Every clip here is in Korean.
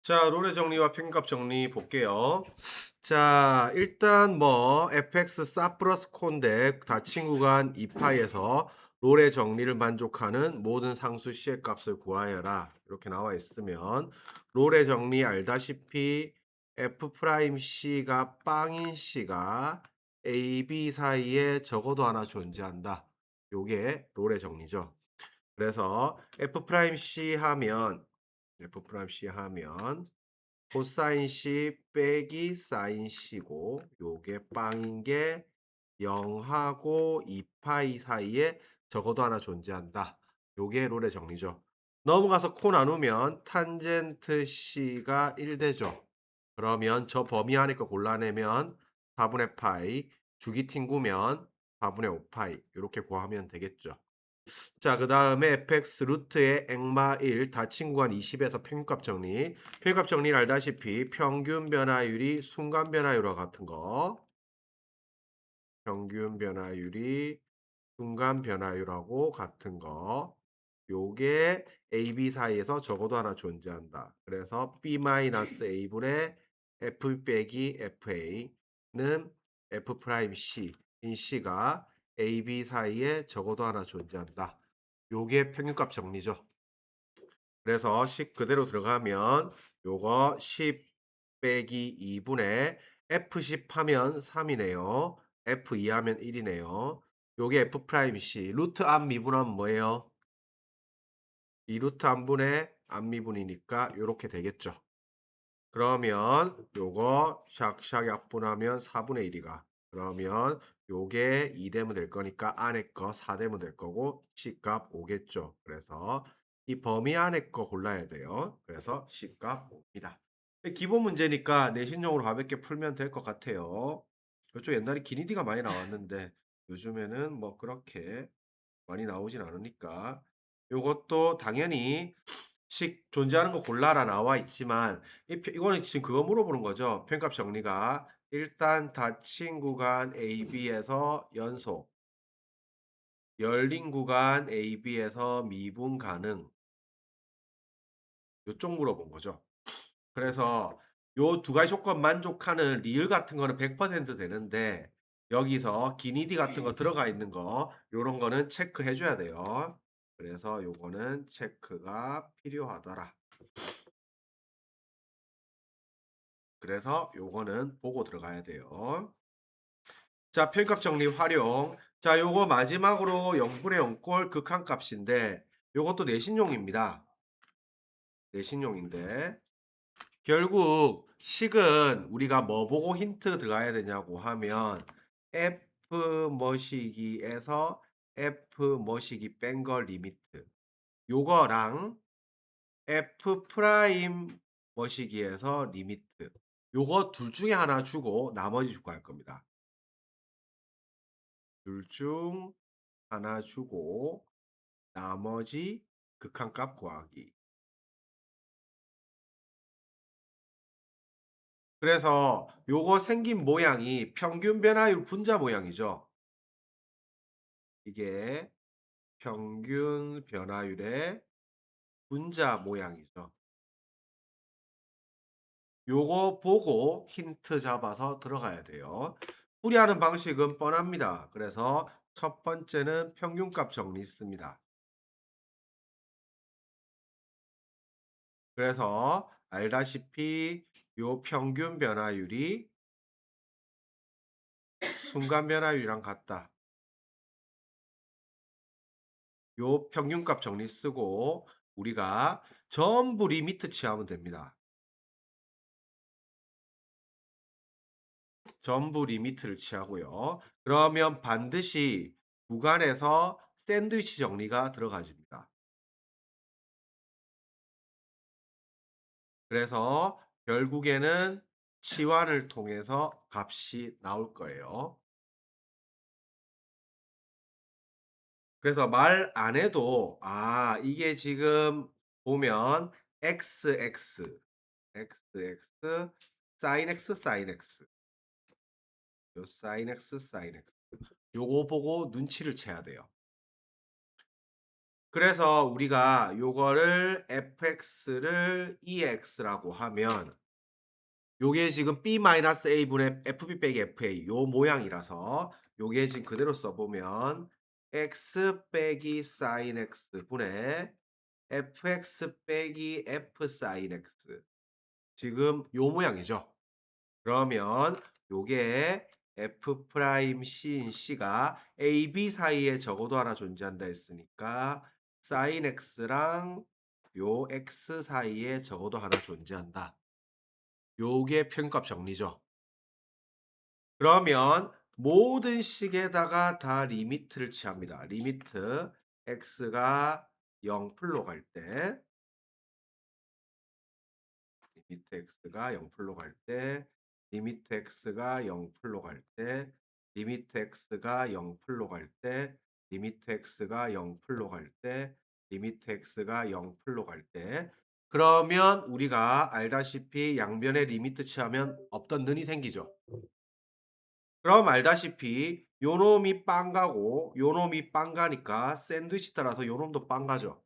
자, 롤의 정리와 평균값 정리 볼게요. 자, 일단 뭐 fx 사프러스 콘데 닫힌 구간 2파이에서 롤의 정리를 만족하는 모든 상수 c의 값을 구하여라. 이렇게 나와 있으면 롤의 정리 알다시피 f 프라임 c가 빵인 c가 a, b 사이에 적어도 하나 존재한다. 요게 롤의 정리죠. 그래서 f 프라임 c 하면 코사인 C 빼기 사인 C고 요게 빵인 게 0하고 2파이 사이에 적어도 하나 존재한다. 요게 롤의 정리죠. 넘어가서 코 나누면 탄젠트 C가 1 되죠. 그러면 저 범위 안에 거 골라내면 4분의 파이, 주기 튕구면 4분의 5파이 이렇게 구하면 되겠죠. 자, 그 다음에 fx 루트의 액마 1 닫힌 구간 20에서 평균값 정리. 평균값 정리를 알다시피 평균 변화율이 순간 변화율과 같은 거. 평균 변화율이 순간 변화율하고 같은 거. 요게 A, B 사이에서 적어도 하나 존재한다. 그래서 B-A분의 F 빼기 FA는 F 프라임 C 인 C가 A, B 사이에 적어도 하나 존재한다. 요게 평균값 정리죠. 그래서 10 그대로 들어가면 요거 10 빼기 2분의 F10 하면 3이네요. F2 하면 1이네요. 요게 F 프라임 C. 루트 앞 미분하면 뭐예요? 2루트 안분의 앞미분이니까 요렇게 되겠죠. 그러면 요거 샥샥 약분하면 4분의 1이가 그러면 요게 2 되면 될 거니까 안에 거 4 되면 될 거고 C값 5겠죠. 그래서 이 범위 안에 거 골라야 돼요. 그래서 C값 5입니다. 기본 문제니까 내신용으로 가볍게 풀면 될 것 같아요. 그쪽 옛날에 기니디가 많이 나왔는데 요즘에는 뭐 그렇게 많이 나오진 않으니까 요것도 당연히 식 존재하는 거 골라라 나와 있지만 이거는 지금 그거 물어보는 거죠. 평값 정리가 일단 닫힌 구간 AB에서 연속 열린 구간 AB에서 미분 가능 요쪽 물어본 거죠. 그래서 요 두 가지 조건 만족하는 리을 같은 거는 100% 되는데 여기서 기니디 같은 거 들어가 있는 거 요런 거는 체크해 줘야 돼요. 그래서 요거는 체크가 필요하더라. 그래서 요거는 보고 들어가야 돼요. 자, 편값 정리 활용. 자, 요거 마지막으로 0분의 0꼴 극한값인데 요것도 내신용입니다. 내신용인데 결국 식은 우리가 뭐 보고 힌트 들어가야 되냐고 하면 F 머시기에서 F 머시기 뺀 거 리미트 요거랑 F 프라임 머시기에서 리미트 요거 둘 중에 하나 주고 나머지 주고 할 겁니다. 둘 중 하나 주고 나머지 극한값 구하기. 그래서 요거 생긴 모양이 평균 변화율 분자 모양이죠. 이게 평균 변화율의 분자 모양이죠. 요거 보고 힌트 잡아서 들어가야 돼요. 풀이하는 방식은 뻔합니다. 그래서 첫 번째는 평균값 정리 씁니다. 그래서 알다시피 요 평균 변화율이 순간 변화율이랑 같다. 요 평균값 정리 쓰고 우리가 전부 리미트 취하면 됩니다. 전부 리미트를 취하고요. 그러면 반드시 구간에서 샌드위치 정리가 들어가집니다. 그래서 결국에는 치환을 통해서 값이 나올 거예요. 그래서 말 안 해도 이게 지금 보면 XX sin X sin X 요 sin X sin X 요거 보고 눈치를 채야 돼요. 그래서 우리가 요거를 fx를 ex라고 하면 요게 지금 b-a 분의 fb 빼기 fa 요 모양이라서 요게 지금 그대로 써 보면 x 빼기 sin x 분의 fx 빼기 f sin x 지금 요 모양이죠. 그러면 요게 f 프라임 c인 c가 a, b 사이에 적어도 하나 존재한다 했으니까 sin x랑 요 x 사이에 적어도 하나 존재한다. 요게 편값 정리죠. 그러면 모든 식에다가 다 리미트를 취합니다. 리미트 x가 0풀로 갈 때, 리미트 x가 0풀로 갈 때, 리미트 x가 0풀로 갈 때, 리미트 x가 0풀로 갈 때, 리미트 x가 0풀로 갈 때, 리미트 x가 0풀로 갈 때, 그러면 우리가 알다시피 양변에 리미트 취하면 없던 는이 생기죠. 그럼 알다시피 요 놈이 빵 가고 요 놈이 빵 가니까 샌드위치 따라서 요 놈도 빵 가죠.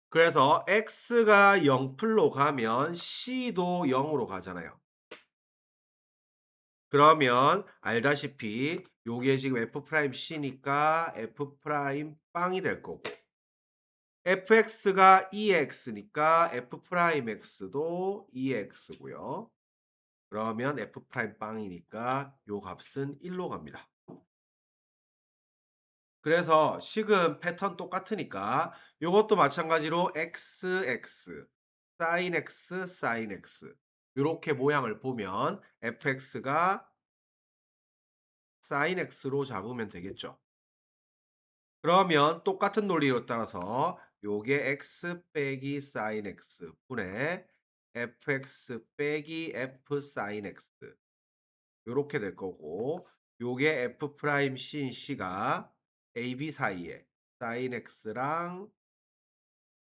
그래서 x가 0풀로 가면 c도 0으로 가잖아요. 그러면 알다시피 요게 지금 f'c니까 f' 빵이 될 거고 fx가 2x니까 f'x도 2x고요. 그러면 f' 빵이니까 요 값은 1로 갑니다. 그래서 식은 패턴 똑같으니까 요것도 마찬가지로 xx, sin x, sin x 요렇게 모양을 보면 fx가 sin x로 잡으면 되겠죠. 그러면 똑같은 논리로 따라서 요게 x 빼기 sin x 분의 fx 빼기 f sin x 요렇게 될 거고 요게 f 프라임 sin c가 a, b 사이에 sin x랑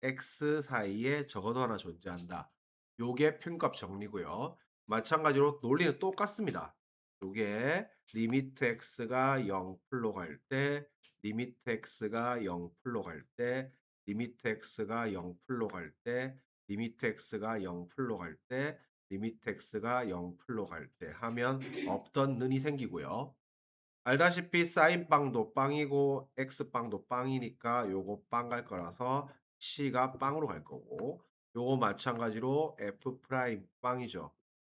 x 사이에 적어도 하나 존재한다. 요게 편값 정리고요. 마찬가지로 논리는 똑같습니다. 요게 리미트 x가 0풀로 갈 때, 리미트 x가 0풀로 갈 때, 리미트 x가 0풀로 갈 때, 리미트 x가 0풀로 갈 때, 리미트 x가 0풀로 갈 때 하면 없던 는이 생기고요. 알다시피 사인빵도 빵이고 x빵도 빵이니까 요거 빵 갈 거라서 c가 빵으로 갈 거고 요거 마찬가지로 f 프라임 빵이죠.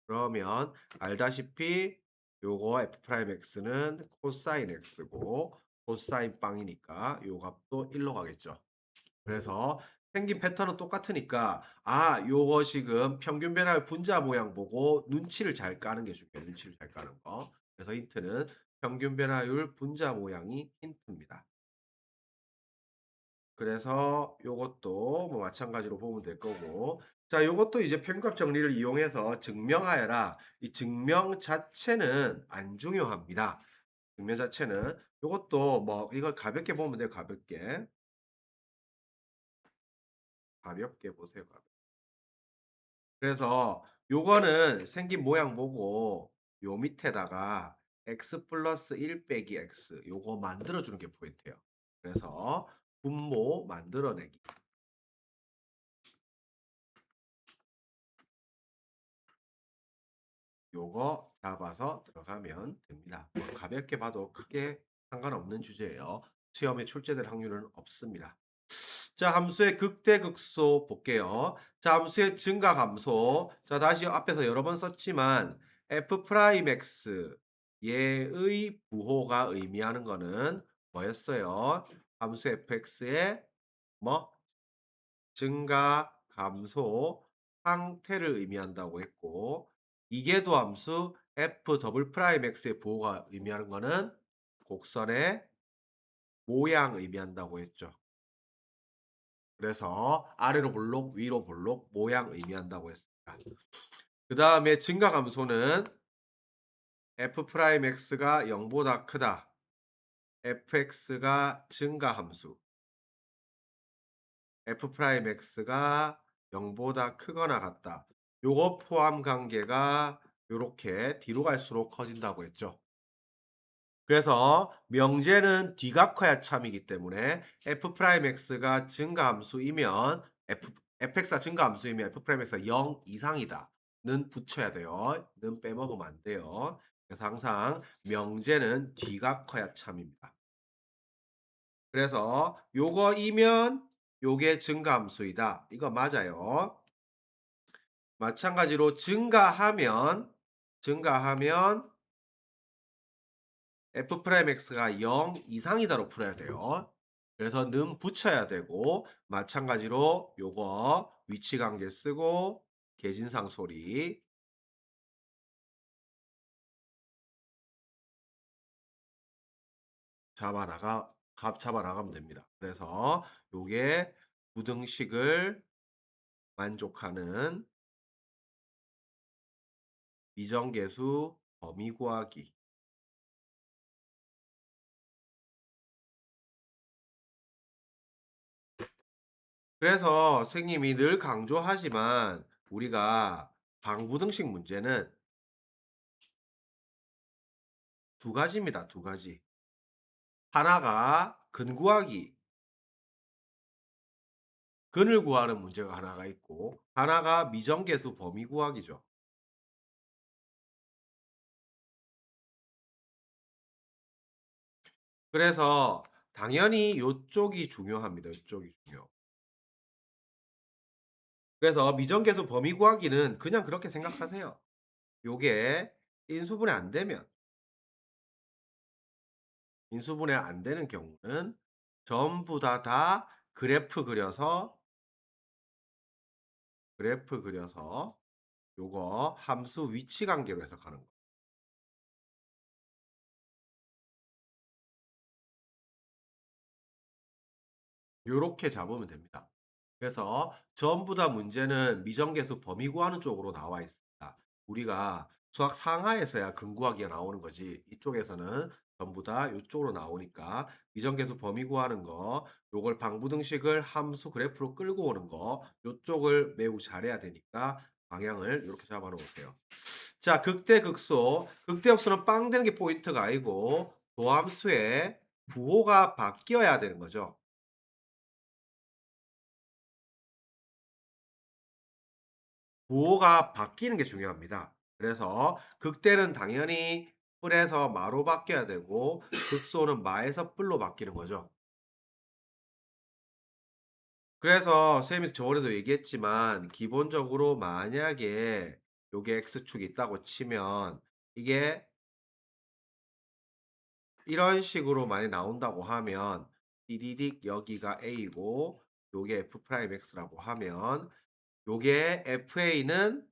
그러면 알다시피 요거 f 프라임 x는 코사인 x고 코사인 빵이니까 요 값도 1로 가겠죠. 그래서 생긴 패턴은 똑같으니까 아 요거 지금 평균 변화율 분자 모양 보고 눈치를 잘 까는 게 중요해요. 눈치를 잘 까는 거. 그래서 힌트는 평균 변화율 분자 모양이 힌트입니다. 그래서 요것도 뭐 마찬가지로 보면 될 거고 자 요것도 이제 편값 정리를 이용해서 증명하여라. 이 증명 자체는 안 중요합니다. 증명 자체는 요것도 뭐 이걸 가볍게 보면 돼요. 가볍게. 가볍게 보세요. 그래서 요거는 생긴 모양 보고 요 밑에다가 x 플러스 1 빼기 x 요거 만들어 주는 게 포인트예요. 그래서 분모 만들어내기. 요거 잡아서 들어가면 됩니다. 뭐 가볍게 봐도 크게 상관없는 주제예요. 시험에 출제될 확률은 없습니다. 자, 함수의 극대극소 볼게요. 자, 함수의 증가 감소. 자, 다시 앞에서 여러 번 썼지만 f'x 얘의 부호가 의미하는 거는 뭐였어요? 함수 fx의 뭐 증가 감소 상태를 의미한다고 했고 이계도함수 f 더블 프라임 x의 부호가 의미하는 거는 곡선의 모양 의미한다고 했죠. 그래서 아래로 볼록, 위로 볼록 모양 의미한다고 했습니다. 그 다음에 증가 감소는 f'x가 0보다 크다. fx가 증가 함수. f'x가 0보다 크거나 같다. 요거 포함 관계가 요렇게 뒤로 갈수록 커진다고 했죠. 그래서 명제는 뒤가 커야 참이기 때문에 f 프라임 x가 증가함수이면 fx가 증가함수이면 f 프라임 x가 0 이상이다는 붙여야 돼요. 는 빼먹으면 안 돼요. 그래서 항상 명제는 뒤가 커야 참입니다. 그래서 요거이면 요게 증가함수이다. 이거 맞아요. 마찬가지로 증가하면 f 프라임 x가 0 이상이다로 풀어야 돼요. 그래서 는 붙여야 되고 마찬가지로 요거 위치 관계 쓰고 계진상 소리 잡아 나가면 됩니다. 그래서 요게 부등식을 만족하는 미정계수 범위 구하기. 그래서 선생님이 늘 강조하지만 우리가 방부등식 문제는 두 가지입니다. 두 가지. 하나가 근 구하기, 근을 구하는 문제가 하나가 있고 하나가 미정계수 범위 구하기죠. 그래서 당연히 요쪽이 중요합니다. 요쪽이 중요. 그래서 미정계수 범위 구하기는 그냥 그렇게 생각하세요. 요게 인수분해 안 되면 인수분해 안 되는 경우는 전부 다 그래프 그려서 요거 함수 위치 관계로 해석하는 거. 요렇게 잡으면 됩니다. 그래서 전부 다 문제는 미정계수 범위 구하는 쪽으로 나와 있습니다. 우리가 수학 상하에서야 근구하기가 나오는 거지 이쪽에서는 전부 다 이쪽으로 나오니까 미정계수 범위 구하는 거 요걸 방부등식을 함수 그래프로 끌고 오는 거 요쪽을 매우 잘해야 되니까 방향을 이렇게 잡아 놓으세요. 자, 극대극소는 빵 되는 게 포인트가 아니고 도함수의 부호가 바뀌어야 되는 거죠. 부호가 바뀌는 게 중요합니다. 그래서 극대는 당연히 뿔에서 마로 바뀌어야 되고 극소는 마에서 뿔로 바뀌는 거죠. 그래서 쌤이 저번에도 얘기했지만 기본적으로 만약에 요게 x축이 있다고 치면 이게 이런 식으로 많이 나온다고 하면 띠디딕 여기가 a고 요게 f 프라임 x라고 하면 요게 FA는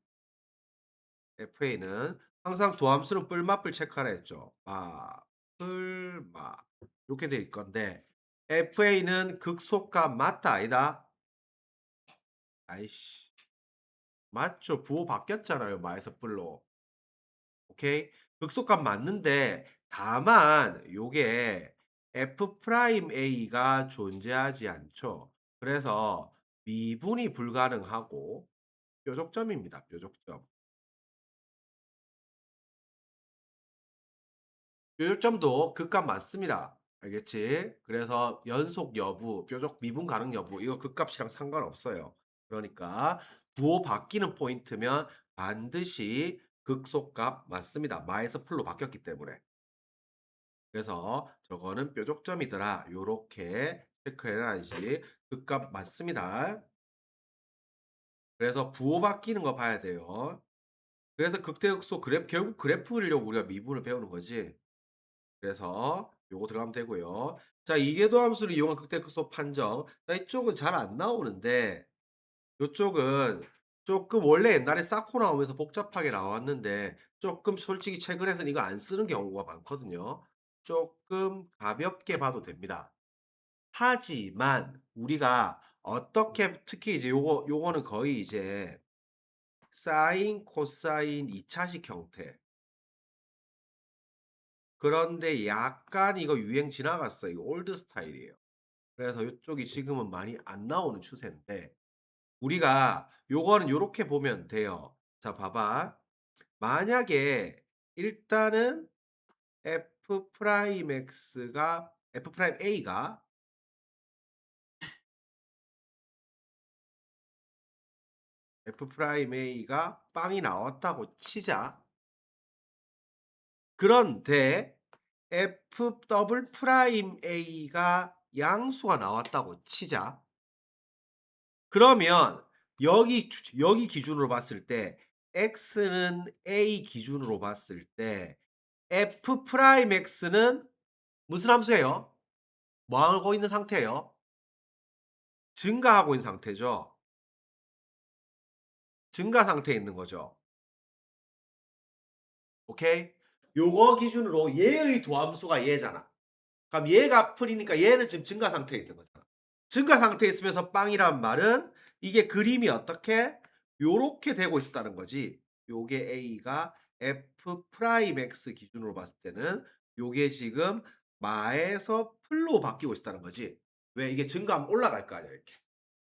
항상 도함수는 뿔맛뿔 체크하라 했죠. 뿔마 이렇게 될 건데 FA는 극소값 맞다 아니다? 아이씨 맞죠. 부호 바뀌었잖아요. 마에서 뿔로. 오케이? 극소값 맞는데 다만 요게 F 프라임 A가 존재하지 않죠. 그래서 미분이 불가능하고 뾰족점입니다. 뾰족점. 요점도 극값 맞습니다. 알겠지? 그래서 연속 여부, 뾰족 미분 가능 여부 이거 극값이랑 상관없어요. 그러니까 부호 바뀌는 포인트면 반드시 극소값 맞습니다. 마에서 풀로 바뀌었기 때문에. 그래서 저거는 뾰족점이더라. 요렇게 체크해놔야지. 극값 맞습니다. 그래서 부호 바뀌는 거 봐야 돼요. 그래서 극대극소 결국 그래프 그리려고 우리가 미분을 배우는 거지. 그래서 요거 들어가면 되고요. 자, 이계도 함수를 이용한 극대극소 판정. 자, 이쪽은 잘 안 나오는데 요쪽은 조금 원래 옛날에 쌓고 나오면서 복잡하게 나왔는데 조금 솔직히 최근에는 이거 안 쓰는 경우가 많거든요. 조금 가볍게 봐도 됩니다. 하지만 우리가 어떻게 특히 이제 요거는 거의 이제 사인, 코사인 2차식 형태. 그런데 약간 이거 유행 지나갔어요. 이거 올드 스타일이에요. 그래서 요쪽이 지금은 많이 안 나오는 추세인데 우리가 요거는 요렇게 보면 돼요. 자 봐봐. 만약에 일단은 F 프라임 X가 F 프라임 A가 빵이 나왔다고 치자. 그런데 F 더블 프라임 A가 양수가 나왔다고 치자. 그러면 여기 기준으로 봤을 때 x는 a 기준으로 봤을 때 f 프라임 x는 무슨 함수예요? 뭐 하고 있는 상태예요? 증가하고 있는 상태죠. 증가 상태에 있는 거죠. 오케이? 요거 기준으로 얘의 도함수가 얘잖아. 그럼 얘가 풀이니까 얘는 지금 증가 상태에 있는 거잖아. 증가 상태에 있으면서 빵이란 말은 이게 그림이 어떻게 요렇게 되고 있다는 거지. 요게 A가 F 프라임 X 기준으로 봤을 때는 요게 지금 마에서 풀로 바뀌고 있다는 거지. 왜 이게 증가하면 올라갈 거 아니야 이렇게.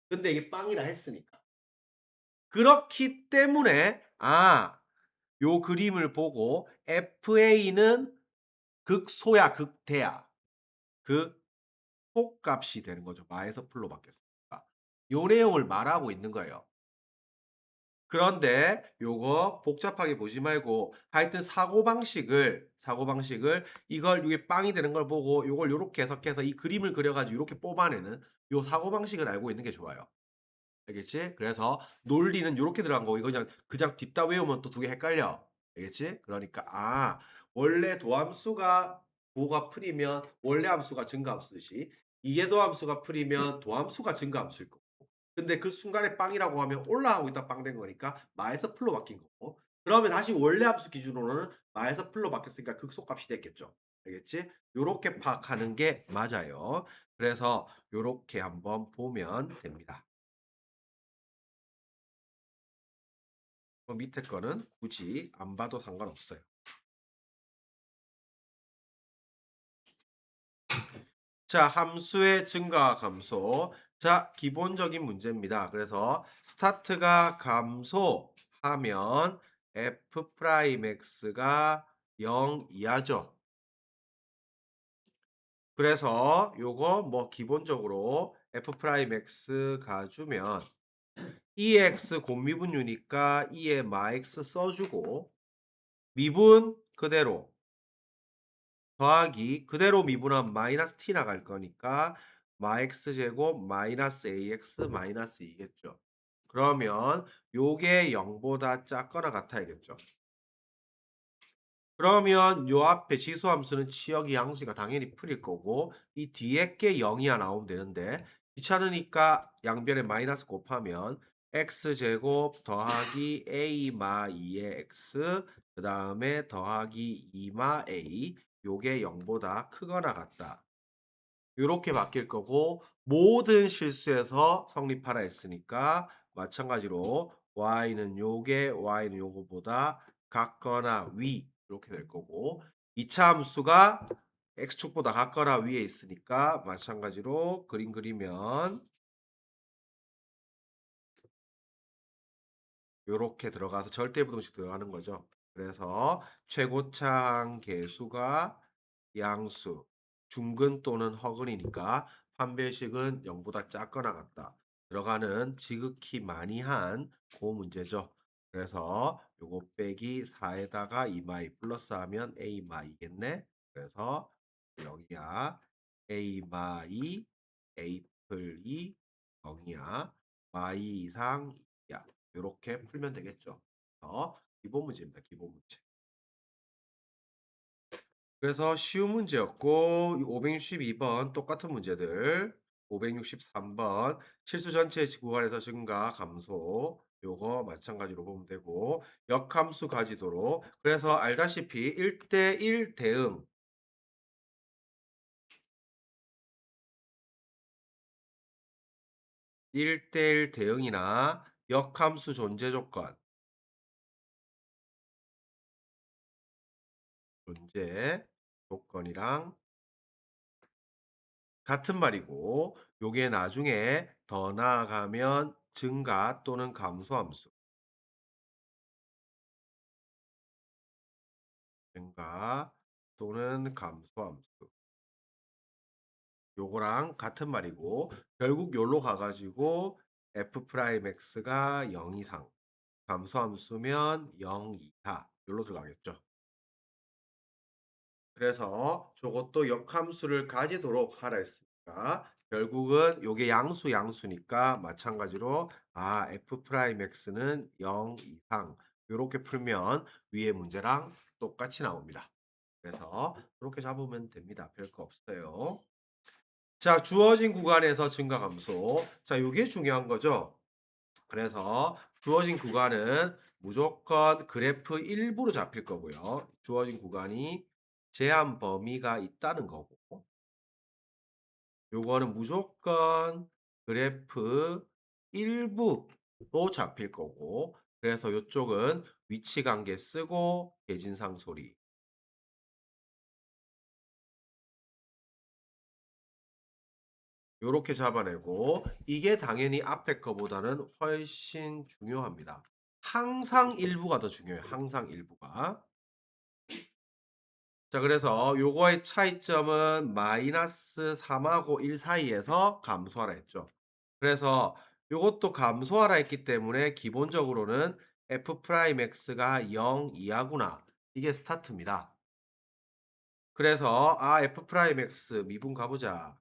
근데 이게 빵이라 했으니까. 그렇기 때문에 요 그림을 보고 FA는 극소야 극대야. 극소값이 되는 거죠. 마에서 풀로 바뀌었으니까. 요 내용을 말하고 있는 거예요. 그런데 요거 복잡하게 보지 말고 하여튼 사고방식을 이걸 이게 빵이 되는 걸 보고 요걸 요렇게 해석해서 이 그림을 그려 가지고 요렇게 뽑아내는 요 사고방식을 알고 있는 게 좋아요. 알겠지? 그래서 논리는 요렇게 들어간 거고 이거 그냥 딥다 외우면 또 두 개 헷갈려. 알겠지? 그러니까 원래 도함수가 부호가 풀이면 원래 함수가 증가함수듯이 이해도함수가 풀이면 도함수가 증가함수일 거고. 근데 그 순간에 빵이라고 하면 올라가고 있다 빵 된 거니까 마에서 풀로 바뀐 거고. 그러면 다시 원래 함수 기준으로는 마에서 풀로 바뀌었으니까 극소값이 됐겠죠. 알겠지? 요렇게 파악하는 게 맞아요. 그래서 요렇게 한번 보면 됩니다. 밑에 거는 굳이 안 봐도 상관없어요. 자, 함수의 증가 감소. 자, 기본적인 문제입니다. 그래서 스타트가 감소하면 f 프라임 x가 0 이하죠. 그래서 요거 뭐 기본적으로 f 프라임 x 가주면 2x 곱미분유니까 2에 마x 써주고 미분 그대로 더하기 그대로 미분하면 마이너스 t 나갈 거니까 마x 제곱 마이너스 ax 마이너스 2겠죠. 그러면 요게 0보다 작거나 같아야겠죠. 그러면 요 앞에 지수함수는 치역이 양수니까 당연히 풀일 거고 이 뒤에 게 0이야 나오면 되는데 귀찮으니까 양변에 마이너스 곱하면 x제곱 더하기 a 마 2의 x 그 다음에 더하기 2 마 a 요게 0보다 크거나 같다. 요렇게 바뀔 거고 모든 실수에서 성립하라 했으니까 마찬가지로 y는 요거보다 같거나 위 이렇게 될 거고 2차 함수가 x축보다 같거나 위에 있으니까 마찬가지로 그림 그리면 요렇게 들어가서 절대부등식 들어가는 거죠. 그래서 최고차항 계수가 양수, 중근 또는 허근이니까 판별식은 0보다 작거나 같다. 들어가는 지극히 많이 한 그 문제죠. 그래서 요거 빼기 4에다가 2마이 플러스 하면 a 마이겠네. 그래서 0이야. a 마이 a 플 2 0이야. 마이 이상 2야. 요렇게 풀면 되겠죠. 기본 문제입니다. 기본 문제. 그래서 쉬운 문제였고 562번 똑같은 문제들 563번 실수 전체 구간에서 증가 감소 요거 마찬가지로 보면 되고 역함수 가지도록 그래서 알다시피 1대1 대응 1대1 대응이나 역함수 존재 조건이랑 같은 말이고 요게 나중에 더 나아가면 증가 또는 감소함수 증가 또는 감소함수. 요거랑 같은 말이고 결국 요로 가 가지고 f 프라임 x가 0 이상 감소함수면 0 이하 요로 들어가겠죠. 그래서 저것도 역함수를 가지도록 하라 했으니까 결국은 요게 양수 양수니까 마찬가지로 f 프라임 x는 0 이상 요렇게 풀면 위에 문제랑 똑같이 나옵니다. 그래서 이렇게 잡으면 됩니다. 별거 없어요. 자, 주어진 구간에서 증가 감소. 자, 요게 중요한 거죠. 그래서 주어진 구간은 무조건 그래프 일부로 잡힐 거고요. 주어진 구간이 제한 범위가 있다는 거고. 요거는 무조건 그래프 일부로 잡힐 거고. 그래서 요쪽은 위치 관계 쓰고 계진상 소리. 요렇게 잡아내고 이게 당연히 앞에 거보다는 훨씬 중요합니다. 항상 일부가 더 중요해요. 항상 일부가. 자, 그래서 요거의 차이점은 마이너스 3하고 1 사이에서 감소하라 했죠. 그래서 요것도 감소하라 했기 때문에 기본적으로는 f 프라임 x가 0 이하구나. 이게 스타트입니다. 그래서 f 프라임 x 미분 가보자.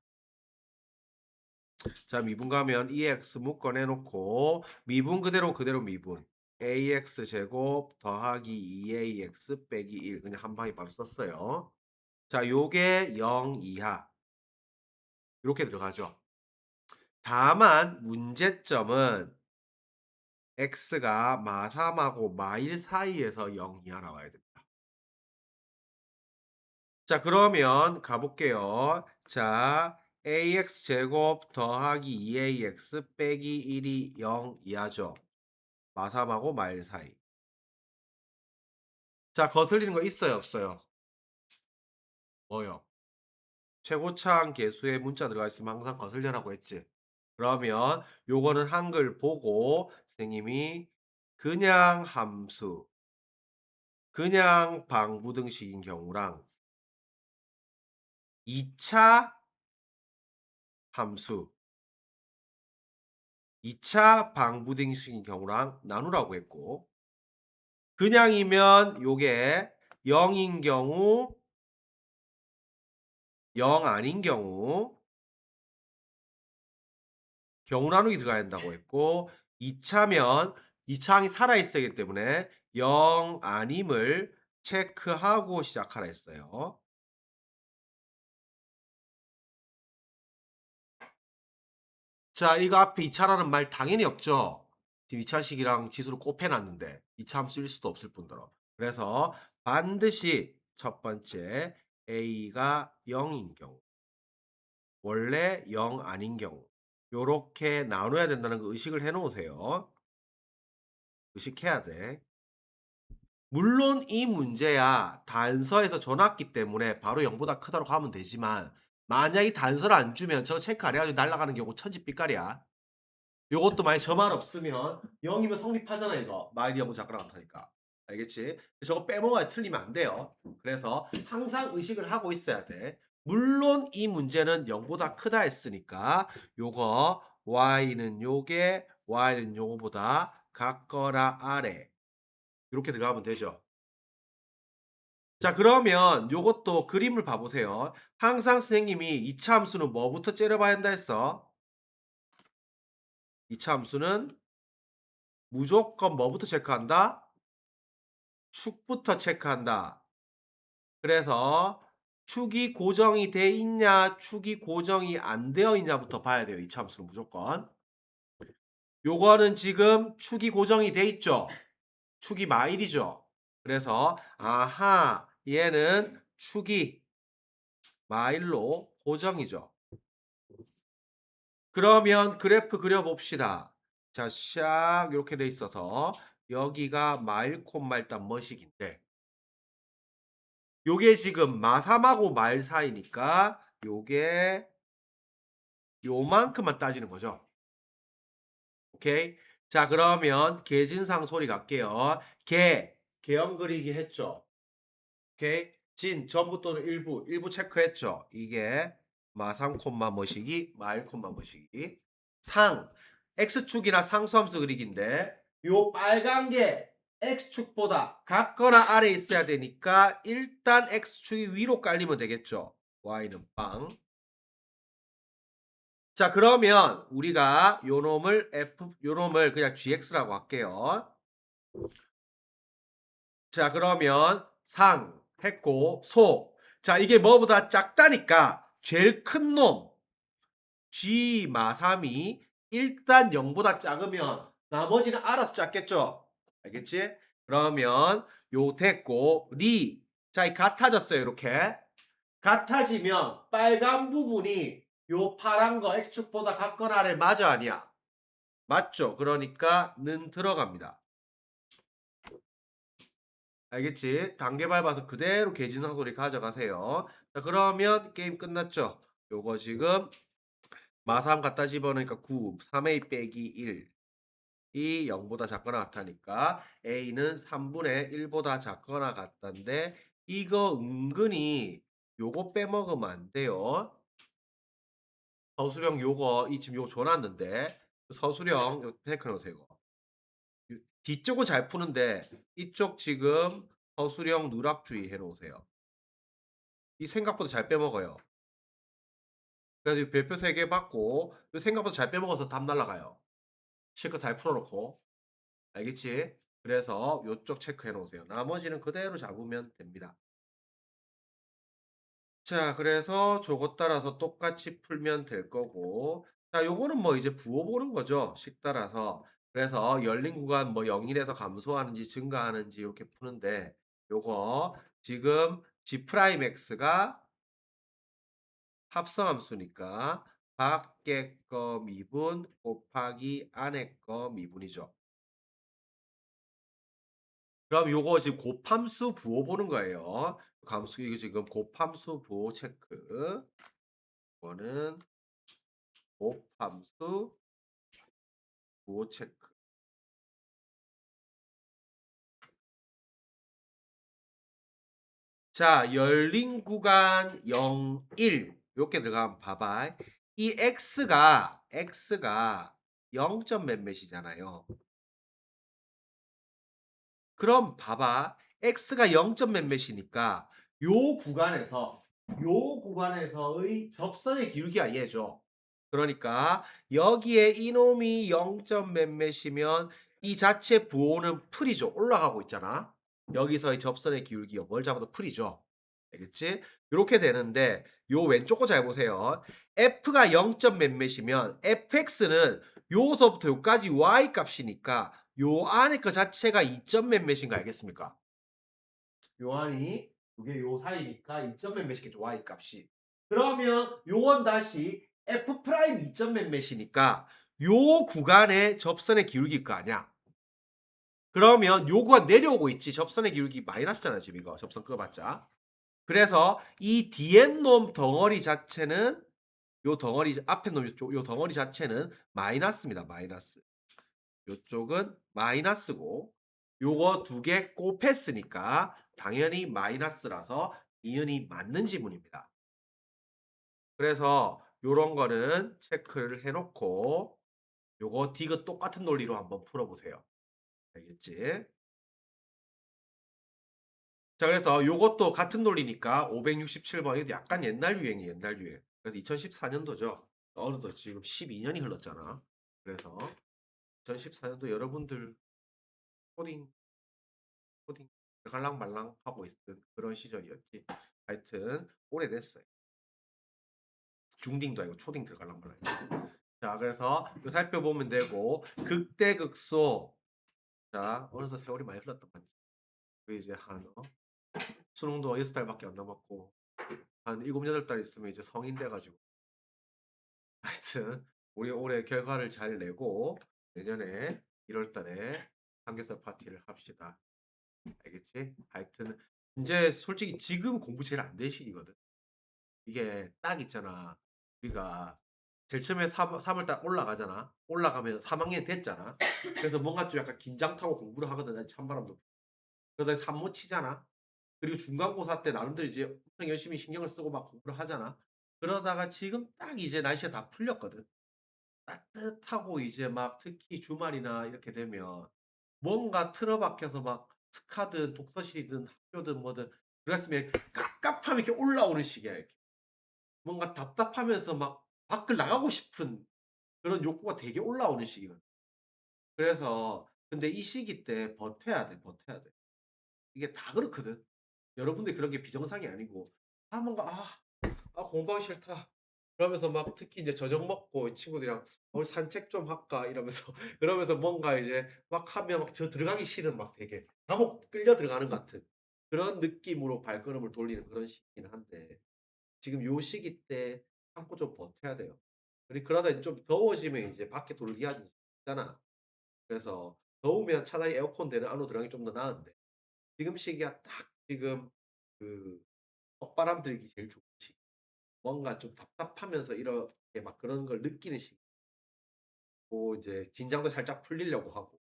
자, 미분 가면 EX 묶어내 놓고 미분 그대로 미분. AX 제곱 더하기 2AX 빼기 1 그냥 한 방에 바로 썼어요. 자, 요게 0 이하 요렇게 들어가죠. 다만 문제점은 X가 마3하고 마1 사이에서 0 이하 나와야 됩니다. 자, 그러면 가볼게요. 자, AX 제곱 더하기 2AX 빼기 1이 0 이하죠. 마3하고 마1 사이. 자, 거슬리는 거 있어요, 없어요? 뭐요? 최고차항 계수에 문자 들어가 있으면 항상 거슬려라고 했지. 그러면 요거는 한글 보고 선생님이 그냥 함수, 그냥 방부등식인 경우랑 2차 함수, 2차 방부등식인 경우랑 나누라고 했고 그냥이면 요게 0인 경우, 0 아닌 경우 나누기 들어가야 된다고 했고 2차면 2차항이 살아있어야 하기 때문에 0 아님을 체크하고 시작하라 했어요. 자, 이거 앞에 2차라는 말 당연히 없죠. 지금 2차식이랑 지수를 곱해 놨는데 2차 함수 일 수도 없을 뿐더러. 그래서 반드시 첫 번째 a가 0인 경우, 원래 0 아닌 경우 요렇게 나눠야 된다는 거 의식을 해 놓으세요. 의식해야 돼. 물론 이 문제야 단서에서 줘 놨기 때문에 바로 0보다 크다고 하면 되지만 만약 이 단서를 안 주면 저거 체크 안 해 가지고 날아가는 경우 천지빛깔이야. 요것도 만약 저 말 없으면 0이면 성립하잖아 이거. 마일이 0은 작거나 같으니까. 알겠지? 저거 빼먹어야 틀리면 안 돼요. 그래서 항상 의식을 하고 있어야 돼. 물론 이 문제는 0보다 크다 했으니까 요거 y는 요게 y는 요거보다 같거나 아래 요렇게 들어가면 되죠. 자, 그러면 요것도 그림을 봐 보세요. 항상 선생님이 2차 함수는 뭐부터 째려봐야 한다 했어? 2차 함수는 무조건 뭐부터 체크한다? 축부터 체크한다. 그래서 축이 고정이 돼 있냐, 축이 고정이 안 되어 있냐부터 봐야 돼요. 2차 함수는 무조건. 요거는 지금 축이 고정이 돼 있죠. 축이 마일이죠. 그래서 아하, 얘는 축이 마일로 고정이죠. 그러면 그래프 그려봅시다. 자, 샥 이렇게 돼 있어서 여기가 마일 콤말단 머식인데 요게 지금 마3하고 마일 사이니까 요게 요만큼만 따지는 거죠. 오케이? 자, 그러면 계진상 소리 갈게요. 개형 그리기 했죠. 오케이? 진 전부 또는 일부 체크했죠. 이게 마삼 콤마 뭐시기 마일 콤마 뭐시기 상 x축이나 상수함수 그리기인데 요 빨간 게 x축보다 같거나 아래에 있어야 되니까 일단 x축이 위로 깔리면 되겠죠. y는 빵. 자 그러면 우리가 요 놈을 그냥 gx라고 할게요. 자 그러면 상 했고 소. 자 이게 뭐보다 작다니까 제일 큰 놈 G 마삼이 일단 0보다 작으면 나머지는 알아서 작겠죠. 알겠지? 그러면 요 됐고 리. 자 이 같아졌어요 이렇게. 같아지면 빨간 부분이 요 파란 거 x축보다 같거나 아래 맞아 아니야? 맞죠? 그러니까 는 들어갑니다. 알겠지? 단계 밟아서 그대로 계진상 소리 가져가세요. 자, 그러면 게임 끝났죠? 요거 지금 마3 갖다 집어넣으니까 9, 3a 빼기 1. 이 0보다 작거나 같다니까 a는 3분의 1보다 작거나 같다인데 이거 은근히 요거 빼먹으면 안 돼요. 서술형 요거 이 지금 요거 줘놨는데 서술형 요 테이크 놓으세요. 뒤쪽은 잘 푸는데 이쪽 지금 서술형 누락주의 해 놓으세요. 이 생각보다 잘 빼먹어요. 그래서 별표 3개 받고 생각보다 잘 빼먹어서 답 날라가요. 실컷 잘 풀어놓고. 알겠지? 그래서 요쪽 체크해 놓으세요. 나머지는 그대로 잡으면 됩니다. 자, 그래서 저것 따라서 똑같이 풀면 될 거고. 자, 요거는 뭐 이제 부호 보는 거죠. 식 따라서. 그래서 열린 구간 뭐 0일에서 감소하는지 증가하는지 이렇게 푸는데 요거 지금 G 프라임 X가 합성함수니까 밖에 거 미분 곱하기 안에 거 미분이죠. 그럼 요거 지금 곱함수 부호 보는 거예요. 감수 이거 지금 곱함수 부호 체크. 이거는 곱함수 부호 체크. 자, 열린 구간 0, 1 요렇게 들어가면 봐봐. 이 x가 0점 몇몇이잖아요. 그럼 봐봐. x가 0점 몇몇이니까 요 구간에서의 접선의 기울기가 얘죠. 그러니까 여기에 이놈이 0점 몇몇이면 이 자체 부호는 풀이죠. 올라가고 있잖아. 여기서의 접선의 기울기가 뭘 잡아도 풀이죠. 알겠지? 요렇게 되는데 요 왼쪽 거 잘 보세요. f가 0점 몇몇이면 fx는 요서부터 요까지 y 값이니까 요 안에 거 자체가 2점 몇몇인 거 알겠습니까? 요 안이 요게 요 사이니까 2점 몇몇이겠죠 y 값이. 그러면 요건 다시 f 프라임 2점 몇몇이니까 요 구간의 접선의 기울기일 거 아니야. 그러면 요구가 내려오고 있지. 접선의 기울기 마이너스잖아 지금 이거 접선 끄봤자. 그래서 이 뒤에 놈 덩어리 자체는 요 덩어리 앞에 놈 요 덩어리 자체는 마이너스입니다. 마이너스. 요쪽은 마이너스고 요거 두 개 곱했으니까 당연히 마이너스라서 이은이 맞는 지문입니다. 그래서 요런 거는 체크를 해 놓고 요거 디귿 똑같은 논리로 한번 풀어 보세요. 알겠지? 자 그래서 요것도 같은 논리니까 567번 이것도 약간 옛날 유행이에요. 옛날 유행. 그래서 2014년도죠. 어느덧 지금 12년이 흘렀잖아. 그래서 2014년도 여러분들 코딩 갈랑말랑 하고 있던 그런 시절이었지. 하여튼 오래됐어요. 중딩도 아니고 초딩 들어갈랑 말랑. 자 그래서 요 살펴보면 되고 극대극소. 자 어느덧 세월이 많이 흘렀던 건지. 그 이제 한 수능도 6달밖에 안 남았고 한 7, 8달 있으면 이제 성인 돼가지고 하여튼 우리 올해 결과를 잘 내고 내년에 1월 달에 삼겹살 파티를 합시다. 알겠지? 하여튼 이제 솔직히 지금 공부 제일 안 될 시기거든. 이게 딱 있잖아. 우리가 제일 처음에 3월 달 올라가잖아. 올라가면 3학년 됐잖아. 그래서 뭔가 좀 약간 긴장 타고 공부를 하거든. 난 찬바람도. 그래서 산모 치잖아. 그리고 중간고사 때 나름대로 이제 엄청 열심히 신경을 쓰고 막 공부를 하잖아. 그러다가 지금 딱 이제 날씨가 다 풀렸거든. 따뜻하고 이제 막 특히 주말이나 이렇게 되면 뭔가 틀어박혀서 막 스카든 독서실이든 학교든 뭐든 그랬으면 깝깝함이 이렇게 올라오는 시기야 이렇게. 뭔가 답답하면서 막 밖을 나가고 싶은 그런 욕구가 되게 올라오는 시기거든. 그래서 근데 이 시기 때 버텨야 돼, 버텨야 돼. 이게 다 그렇거든. 여러분들 그런 게 비정상이 아니고 뭔가 '공부하기 싫다.' 그러면서 막 특히 이제 저녁 먹고 친구들이랑 "오늘 산책 좀 할까?" 이러면서 그러면서 뭔가 이제 막 하면 막 저 들어가기 싫은 막 되게 감옥 끌려 들어가는 것 같은 그런 느낌으로 발걸음을 돌리는 그런 시기긴 한데 지금 요 시기 때 참고 좀 버텨야 돼요. 그러다 이제 좀 더워지면 이제 밖에 돌기하잖아 그래서 더우면 차라리 에어컨 되는 안으로 들어가는 게 좀 더 나은데 지금 시기가 딱 지금 그 헛바람 들기 제일 좋은 시기. 뭔가 좀 답답하면서 이렇게 막 그런 걸 느끼는 시기고 이제 긴장도 살짝 풀리려고 하고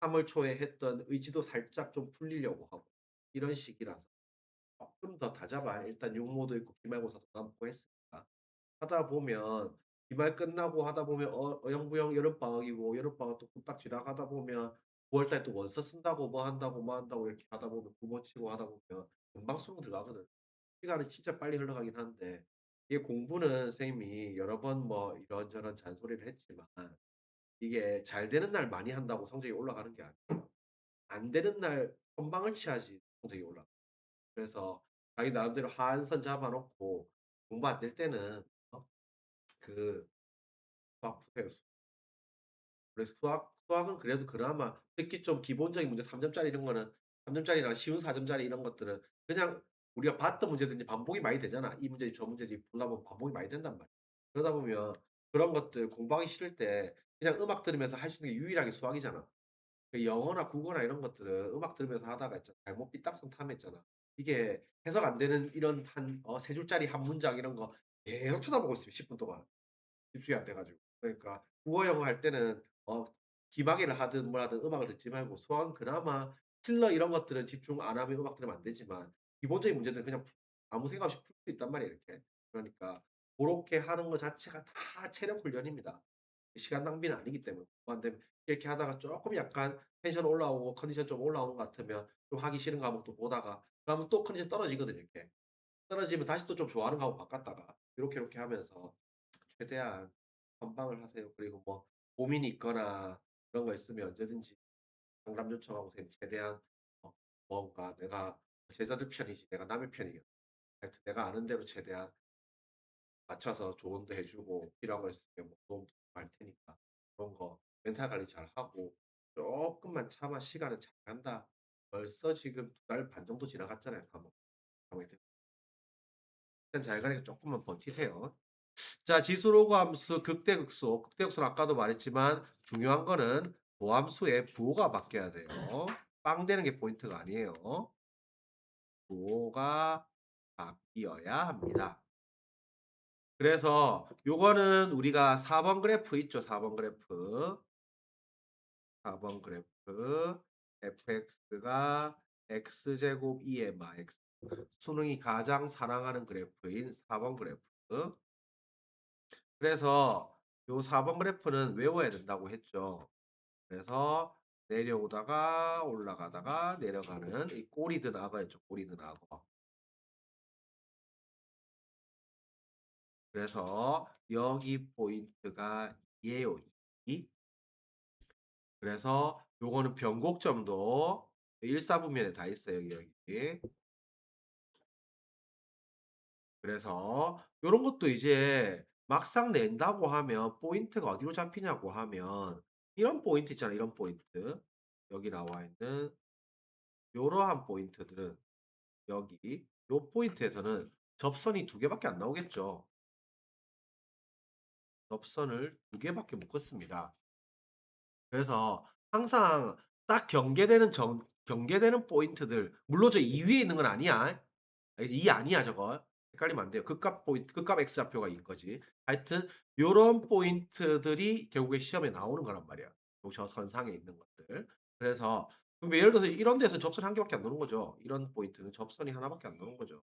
3월 초에 했던 의지도 살짝 좀 풀리려고 하고 이런 시기라서 쪼끔 더 다잡아야 일단 육모도 있고 기말고사도 남고 했으니까. 하다 보면 기말 끝나고 하다 보면 어영부영 여름방학이고 여름방학 또 후딱 지나가다 보면 9월 달에 또 원서 쓴다고 뭐 한다고 뭐 한다고 이렇게 하다 보면 구모 치고 하다 보면 금방 수능 들어가거든. 시간은 진짜 빨리 흘러가긴 하는데 이게 공부는 선생님이 여러 번 뭐 이런저런 잔소리를 했지만 이게 잘 되는 날 많이 한다고 성적이 올라가는 게 아니에요. 안 되는 날 선방을 취하지 성적이 올라가. 그래서 자기 나름대로 한선 잡아 놓고 공부 안 될 때는 그 수학 푸세요. 그래서 수학은 그래도 그나마 특히 좀 기본적인 문제 3 점짜리 이런 거는 3 점짜리나 쉬운 4 점짜리 이런 것들은 그냥 우리가 봤던 문제들 이제 반복이 많이 되잖아. 이 문제집 저 문제집 보다 보면 반복이 많이 된단 말이야. 그러다 보면 그런 것들 공부하기 싫을 때 그냥 음악 들으면서 할 수 있는 게 유일하게 수학이잖아. 그 영어나 국어나 이런 것들은 음악 들으면서 하다가 있잖아 잘못 삐딱선 타면 있잖아. 이게 해석 안 되는 이런 세 줄짜리 한 문장 이런 거 계속 쳐다보고 있으면 10분 동안. 집중이 안 돼 가지고. 그러니까 국어, 영어 할 때는 기막이를 하든 뭘 하든 음악을 듣지 말고 수학은 그나마 킬러 이런 것들은 집중 안 하면 음악 들으면 안 되지만 기본적인 문제들은 그냥 아무 생각 없이 풀 수 있단 말이에요 이렇게. 그러니까 고렇게 하는 거 자체가 다 체력 훈련입니다. 시간 낭비는 아니기 때문에. 안 되면 이렇게 하다가 쪼끔 약간 텐션 올라오고 컨디션 좀 올라오는 것 같으면 좀 하기 싫은 과목도 보다가 그러면 또 컨디션 떨어지거든요 이렇게. 떨어지면 다시 또 좀 좋아하는 과목 바꿨다가 요렇게 하면서 최대한 선방을 하세요. 그리고 뭐 고민이 있거나 그런 거 있으면 언제든지 상담 요청하고 선생님 최대한 뭔가 내가 제자들 편이지 내가 남의 편이겠다. 하여튼 내가 아는 대로 최대한 맞춰서 조언도 해 주고 필요한 거 있으면 뭐 도움도 할 테니까 그런 거 멘탈 관리 잘하고 쪼끔만 참아 시간은 잘 간다. 벌써 지금 2달 반 정도 지나갔잖아요 3 월. 3월 시간 잘 가니까 쪼끔만 버티세요. 자 지수로그 함수 극대극소. 극대극소는 아까도 말했지만 중요한 거는 도함수의 부호가 바뀌어야 돼요. 빵 되는 게 포인트가 아니에요. 부호가 바뀌어야 합니다. 그래서 요거는 우리가 4번 그래프 있죠, 4번 그래프. 4번 그래프 fx가 x제곱 2의 마 x 수능이 가장 사랑하는 그래프인 4번 그래프. 그래서 요 4번 그래프는 외워야 된다고 했죠. 그래서 내려오다가 올라가다가 내려가는 이 꼬리 든 악어였죠. 꼬리 든 악어. 그래서 여기 포인트가 이에요. 이. 그래서 요거는 변곡점도 일사분면에 다 있어요. 여기. 그래서 요런 것도 이제 막상 낸다고 하면 포인트가 어디로 잡히냐고 하면 이런 포인트 있잖아요. 이런 포인트. 여기 나와 있는 요러한 포인트들은 여기 요 포인트에서는 접선이 2 개밖에 안 나오겠죠. 접선을 2 개밖에 못 긋습니다. 그래서 항상 딱 경계되는 포인트들 물론 저 2 위에 있는 건 아니야. 알겠지? 2 아니야 저거. 헷갈리면 안 돼요. 극값 포인트 극값 X 좌표가 인 거지. 하여튼 요런 포인트들이 결국에 시험에 나오는 거란 말이야. 요 저 선상에 있는 것들. 그래서 그럼 예를 들어서 이런 데서 접선이 한 개밖에 안 나오는 거죠. 이런 포인트는 접선이 하나밖에 안 나오는 거죠.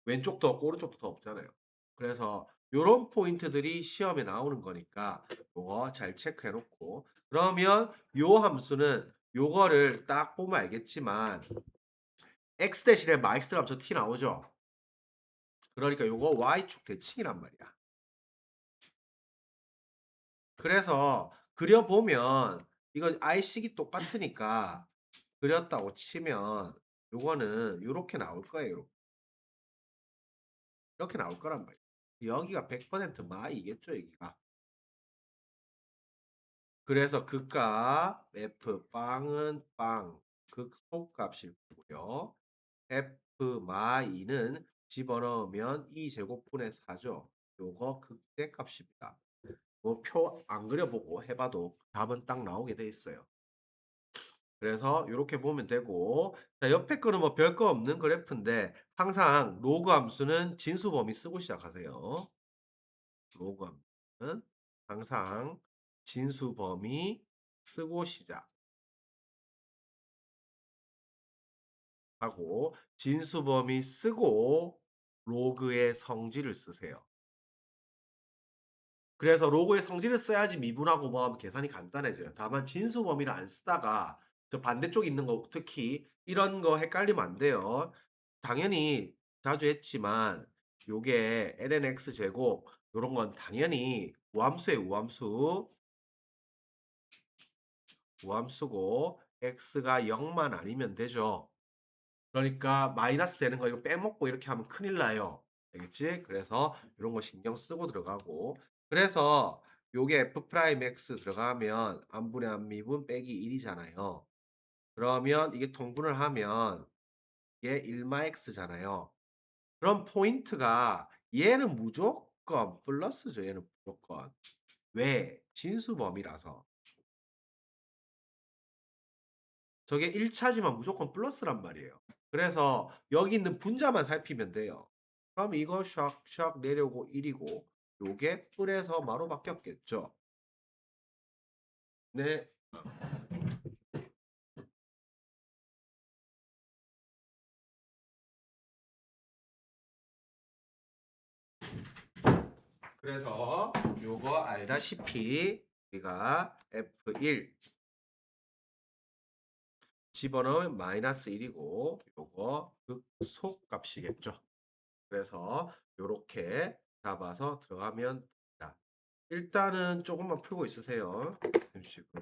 왼쪽도 없고 오른쪽도 더 없잖아요. 그래서 요런 포인트들이 시험에 나오는 거니까 요거 잘 체크해 놓고 그러면 요 함수는 요거를 딱 보면 알겠지만 x 대신에 마이너스 하면 저 t 나오죠. 그러니까 요거 y축 대칭이란 말이야. 그래서 그려 보면 이거 r식이 똑같으니까 그렸다고 치면 요거는 요렇게 나올 거예요. 이렇게 나올 거란 말이야. 여기가 100% 마이겠죠, 여기가. 그래서 극값 f 빵은 빵 극소값일 거고요. f 마이는 집어넣으면 2제곱분의 4죠. 요거 극대값입니다. 뭐 표 안 그려보고 해봐도 답은 딱 나오게 돼 있어요. 그래서 이렇게 보면 되고 자 옆에 거는 뭐 별거 없는 그래프인데 항상 로그 함수는 진수 범위 쓰고 시작하세요. 로그 함수는 항상 진수 범위 쓰고 시작하고 진수 범위 쓰고 로그의 성질을 쓰세요. 그래서 로그의 성질을 써야지 미분하고 뭐 하면 계산이 간단해져요. 다만 진수 범위를 안 쓰다가 저 반대쪽에 있는 거 특히 이런 거 헷갈리면 안 돼요. 당연히 자주 했지만 요게 lnx 제곱 요런 건 당연히 우함수에 우함수고 x가 0만 아니면 되죠. 그러니까 마이너스 되는 거 이거 빼먹고 이렇게 하면 큰일 나요. 알겠지? 그래서 이런 거 신경 쓰고 들어가고 그래서 요게 f 프라임 x 들어가면 안분의 안미분 빼기 1이잖아요. 그러면 이게 통분을 하면 이게 1마 x잖아요. 그럼 포인트가 얘는 무조건 플러스죠. 얘는 무조건. 왜? 진수범위라서. 저게 1차지만 무조건 플러스란 말이에요. 그래서 여기 있는 분자만 살피면 돼요. 그럼 이거 샥샥 내려오고 1이고 요게 뿔에서 마로 바뀌었겠죠. 네. 그래서 요거 알다시피 우리가 F1 집어넣으면 마이너스 1이고 요거 극소값이겠죠. 그래서 요렇게 잡아서 들어가면 됩니다. 일단은 조금만 풀고 있으세요. 지금